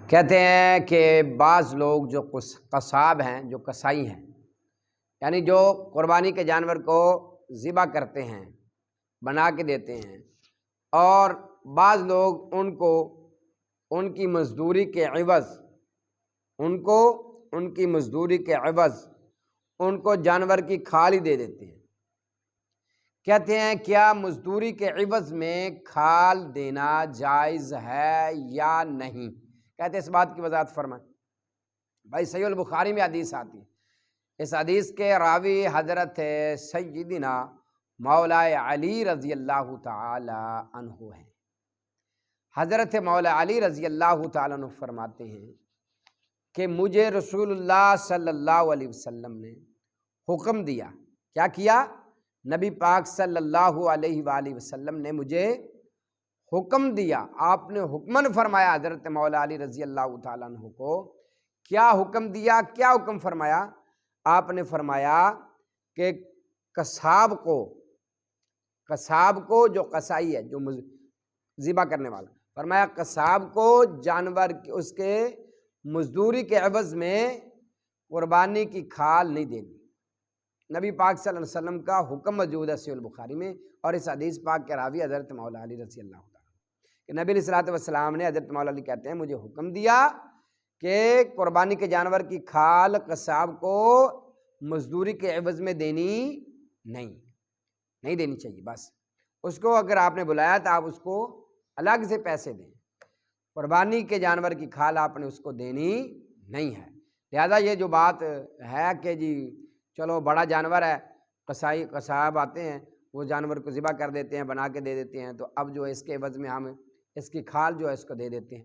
کہتے ہیں کہ بعض لوگ جو قصاب ہیں، جو کسائی ہیں، یعنی جو قربانی کے جانور کو ذبح کرتے ہیں، بنا کے دیتے ہیں، اور بعض لوگ ان کی مزدوری کے عوض ان کو جانور کی کھال ہی دے دیتے ہیں۔ کہتے ہیں کیا مزدوری کے عوض میں کھال دینا جائز ہے یا نہیں؟ کہتے ہیں اس بات کی وضاحت فرمائیں۔ بھائی صحیح البخاری میں حدیث آتی ہے، اس حدیث کے راوی حضرت سیدنا مولا علی رضی اللہ تعالی عنہ ہیں۔ حضرت مولا علی رضی اللہ تعالی عنہ فرماتے ہیں کہ مجھے رسول اللہ صلی اللہ علیہ وسلم نے حکم دیا۔ کیا کیا؟ نبی پاک صلی اللہ علیہ وآلہ وسلم نے مجھے حکم دیا۔ آپ نے حکمن فرمایا حضرت مولا علی رضی اللہ تعالیٰ عنہ کو۔ کیا حکم دیا؟ کیا حکم فرمایا؟ آپ نے فرمایا کہ قصاب کو جو قصائی ہے، جو ذبح کرنے والا، فرمایا قصاب کو جانور اس کے مزدوری کے عوض میں قربانی کی کھال نہیں دینی۔ نبی پاک صلی اللہ علیہ وسلم کا حکم موجود ہے صحیح البخاری میں، اور اس حدیث پاک کے راوی حضرت مولا علی رضی اللہ تعالیٰ کہ نبی علیہ الصلوۃ والسلام نے، حضرت مولا علی کہتے ہیں، مجھے حکم دیا کہ قربانی کے جانور کی کھال قصاب کو مزدوری کے عوض میں نہیں دینی چاہیے۔ بس اس کو اگر آپ نے بلایا تو آپ اس کو الگ سے پیسے دیں، قربانی کے جانور کی کھال آپ نے اس کو دینی نہیں ہے۔ لہذا یہ جو بات ہے کہ جی چلو بڑا جانور ہے، قصاب آتے ہیں، وہ جانور کو ذبح کر دیتے ہیں، بنا کے دے دیتے ہیں، تو اب جو ہے اس کے عوض میں ہم اس کی کھال جو ہے اس کو دے دیتے ہیں۔